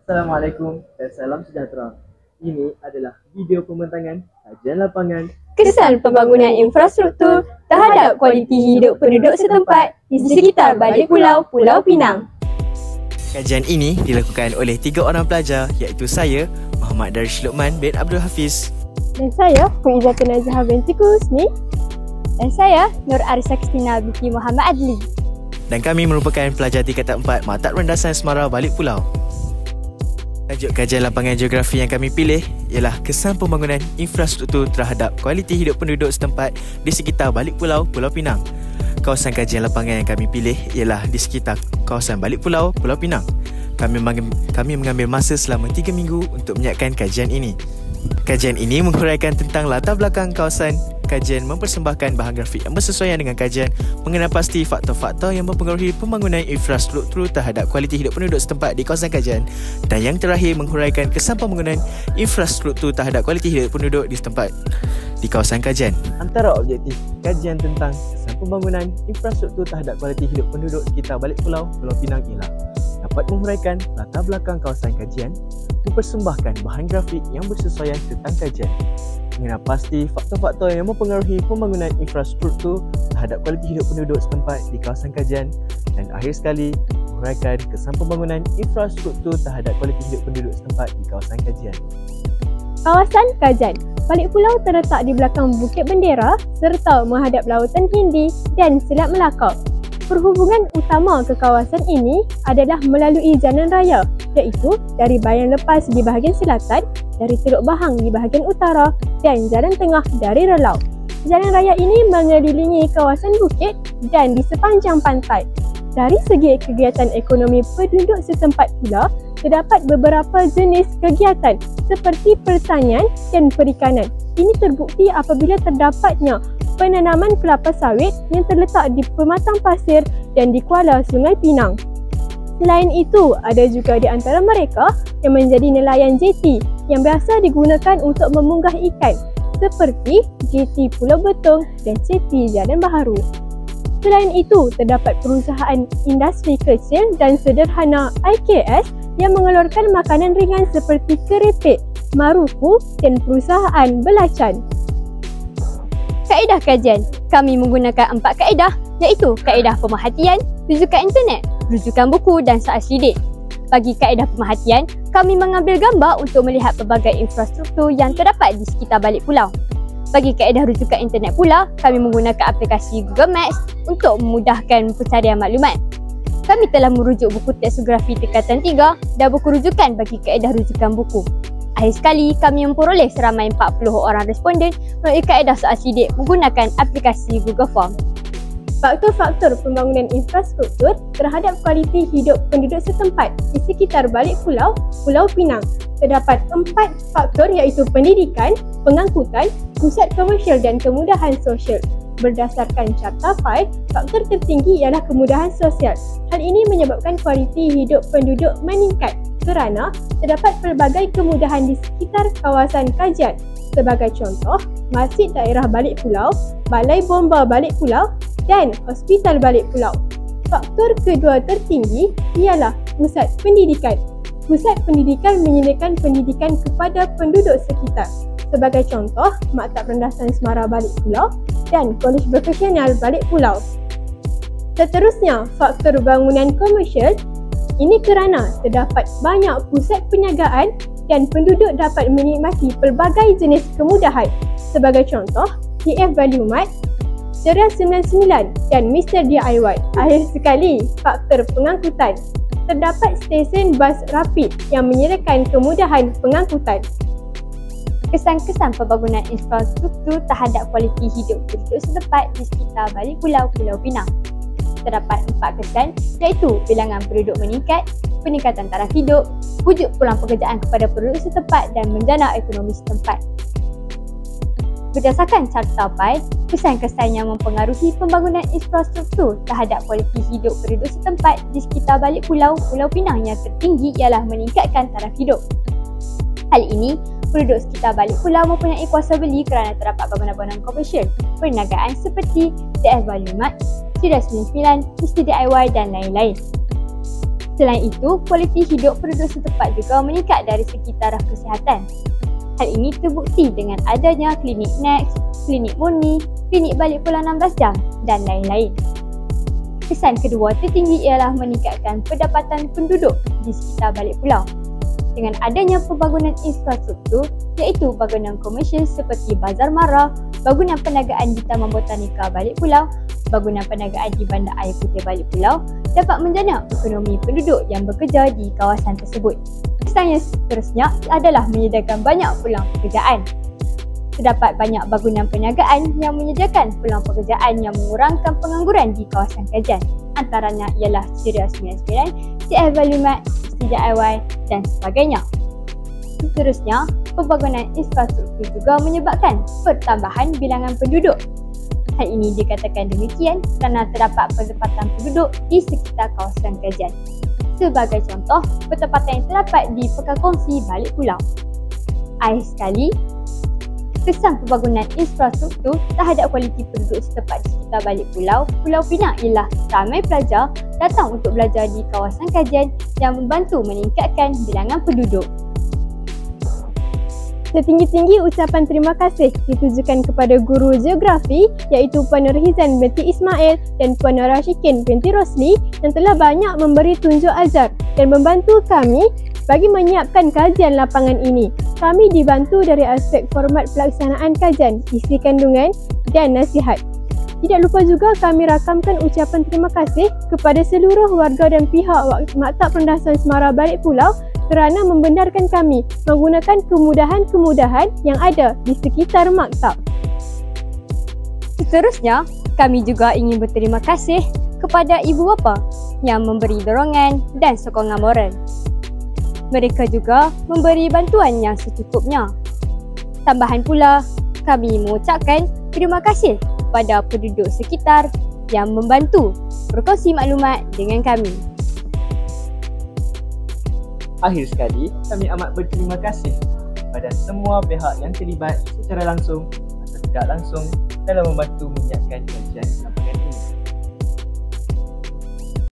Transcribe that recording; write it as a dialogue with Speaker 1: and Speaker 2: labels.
Speaker 1: Assalamualaikum dan salam sejahtera. Ini adalah video pembentangan kajian lapangan
Speaker 2: Kesan pembangunan infrastruktur terhadap kualiti hidup penduduk setempat di sekitar balik pulau Pulau Pinang.
Speaker 3: Kajian ini dilakukan oleh 3 orang pelajar iaitu saya, Muhammad Darish Luqman bin Abdul Hafiz,
Speaker 2: Dan saya, Puizatun Nazhah binti Husni. Dan saya, Nur Arisa Kristina binti Muhammad Adli.
Speaker 3: dan kami merupakan pelajar tingkatan 4 Maktab Rendasan Semara Balik Pulau. Tajuk kajian lapangan geografi yang kami pilih ialah kesan pembangunan infrastruktur terhadap kualiti hidup penduduk setempat di sekitar Balik Pulau, Pulau Pinang. Kawasan kajian lapangan yang kami pilih ialah di sekitar kawasan Balik Pulau, Pulau Pinang. Kami mengambil masa selama 3 minggu untuk menyiapkan kajian ini. Kajian ini menghuraikan tentang latar belakang kawasan. Kajian mempersembahkan bahan grafik yang bersesuaian dengan kajian, mengenal pasti faktor-faktor yang mempengaruhi pembangunan infrastruktur terhadap kualiti hidup penduduk setempat di kawasan kajian, dan yang terakhir menghuraikan kesan pembangunan infrastruktur terhadap kualiti hidup penduduk di setempat di kawasan kajian.
Speaker 1: Antara objektif kajian tentang kesan pembangunan infrastruktur terhadap kualiti hidup penduduk sekitar Balik Pulau, Pulau Pinang ialah dapat menghuraikan latar belakang kawasan kajian, mempersembahkan bahan grafik yang bersesuaian tentang kajian, mengenal pasti faktor-faktor yang mempengaruhi pembangunan infrastruktur terhadap kualiti hidup penduduk setempat di kawasan kajian, dan akhir sekali menghuraikan kesan pembangunan infrastruktur terhadap kualiti hidup penduduk setempat di kawasan kajian.
Speaker 2: Kawasan kajian Balik Pulau terletak di belakang Bukit Bendera serta menghadap Lautan Hindi dan Selat Melaka. Perhubungan utama ke kawasan ini adalah melalui jalan raya, iaitu dari Bayan Lepas di bahagian selatan, dari Teluk Bahang di bahagian utara dan jalan tengah dari Relau. Jalan raya ini mengelilingi kawasan bukit dan di sepanjang pantai. Dari segi kegiatan ekonomi penduduk setempat pula, terdapat beberapa jenis kegiatan seperti pertanian dan perikanan. Ini terbukti apabila terdapatnya penanaman kelapa sawit yang terletak di pematang pasir dan di kuala Sungai Pinang. Selain itu, ada juga di antara mereka yang menjadi nelayan jeti yang biasa digunakan untuk memunggah ikan seperti jeti Pulau Betong dan jeti Jalan Baharu. Selain itu, terdapat perusahaan industri kecil dan sederhana IKS yang mengeluarkan makanan ringan seperti keripik, maruku dan perusahaan belacan. Kaedah kajian, kami menggunakan 4 kaedah, iaitu kaedah pemerhatian, rujukan internet, rujukan buku dan soal selidik. Bagi kaedah pemerhatian, kami mengambil gambar untuk melihat pelbagai infrastruktur yang terdapat di sekitar Balik Pulau. Bagi kaedah rujukan internet pula, kami menggunakan aplikasi Google Maps untuk memudahkan pencarian maklumat. Kami telah merujuk buku teks geografi tingkatan 3 dan buku rujukan bagi kaedah rujukan buku. Akhir sekali, kami memperoleh seramai 40 orang responden melalui kaedah soal sidik menggunakan aplikasi Google Form. Faktor-faktor pembangunan infrastruktur terhadap kualiti hidup penduduk setempat di sekitar Balik Pulau, Pulau Pinang. Terdapat 4 faktor iaitu pendidikan, pengangkutan, pusat komersial dan kemudahan sosial. Berdasarkan carta FAI, faktor tertinggi ialah kemudahan sosial. Hal ini menyebabkan kualiti hidup penduduk meningkat kerana terdapat pelbagai kemudahan di sekitar kawasan kajian. Sebagai contoh, Masjid Daerah Balik Pulau, Balai Bomba Balik Pulau dan Hospital Balik Pulau. Faktor kedua tertinggi ialah pusat pendidikan. Pusat pendidikan menyediakan pendidikan kepada penduduk sekitar. Sebagai contoh, Maktab Rendasan Semara Balik Pulau dan Kolej Vokasional Balik Pulau. Seterusnya, faktor bangunan komersial. Ini kerana terdapat banyak pusat perniagaan dan penduduk dapat menikmati pelbagai jenis kemudahan. Sebagai contoh, TF Value Mart, Ceria 99 dan Mr. DIY. Akhir sekali, faktor pengangkutan. Terdapat stesen bas rapid yang menyediakan kemudahan pengangkutan. Kesan-kesan pembangunan infrastruktur terhadap kualiti hidup penduduk setempat di sekitar Balik Pulau, Pulau Pinang. Terdapat 4 kesan iaitu bilangan penduduk meningkat, peningkatan taraf hidup, wujud peluang pekerjaan kepada penduduk setempat dan menjana ekonomi setempat. Berdasarkan carta FAI, kesan-kesan yang mempengaruhi pembangunan infrastruktur terhadap kualiti hidup penduduk setempat di sekitar Balik Pulau, Pulau Pinang yang tertinggi ialah meningkatkan taraf hidup. Hal ini, penduduk sekitar Balik Pulau mempunyai kuasa beli kerana terdapat bangunan-bangunan komersial, perniagaan seperti TF Value Mart, Ceria 99, Mr. DIY dan lain-lain. Selain itu, kualiti hidup penduduk setempat juga meningkat dari segi taraf kesihatan. Hal ini terbukti dengan adanya klinik NEX, klinik Murni, klinik balik pulang 16 jam dan lain-lain. Kesan kedua tertinggi ialah meningkatkan pendapatan penduduk di sekitar balik pulau. Dengan adanya pembangunan infrastruktur iaitu bangunan komersial seperti Bazar Mara, bangunan perniagaan di Taman Botanika Balik Pulau, bangunan perniagaan di Bandar Air Putih Balik Pulau dapat menjana ekonomi penduduk yang bekerja di kawasan tersebut. Kesan yang seterusnya adalah menyediakan banyak peluang pekerjaan. Terdapat banyak bangunan perniagaan yang menyediakan peluang pekerjaan yang mengurangkan pengangguran di kawasan kajian. Antaranya ialah Ceria 99, CF Valumat, DIY dan sebagainya. Seterusnya, pembangunan infrastruktur juga menyebabkan pertambahan bilangan penduduk. Hal ini dikatakan demikian kerana terdapat penempatan penduduk di sekitar kawasan kajian. Sebagai contoh, penempatan yang terdapat di Pekan Kongsi Balik Pulau. Akhir sekali, kesan pembangunan infrastruktur terhadap kualiti penduduk setempat di sekitar Balik Pulau, Pulau Pinang ialah ramai pelajar datang untuk belajar di kawasan kajian yang membantu meningkatkan bilangan penduduk.
Speaker 4: Setinggi-tinggi ucapan terima kasih ditujukan kepada guru geografi iaitu Puan Nurhizan binti Ismail dan Puan Rashikin binti Rosli yang telah banyak memberi tunjuk ajar dan membantu kami bagi menyiapkan kajian lapangan ini. Kami dibantu dari aspek format pelaksanaan kajian, isi kandungan dan nasihat. Tidak lupa juga kami rakamkan ucapan terima kasih kepada seluruh warga dan pihak Maktab Rendasan Semara Balik Pulau kerana membenarkan kami menggunakan kemudahan-kemudahan yang ada di sekitar maktab.
Speaker 2: Seterusnya, kami juga ingin berterima kasih kepada ibu bapa yang memberi dorongan dan sokongan moral. Mereka juga memberi bantuan yang secukupnya. Tambahan pula, kami mengucapkan terima kasih kepada penduduk sekitar yang membantu berkongsi maklumat dengan kami.
Speaker 1: Akhir sekali, kami amat berterima kasih kepada semua pihak yang terlibat secara langsung atau tidak langsung dalam membantu menyiapkan kajian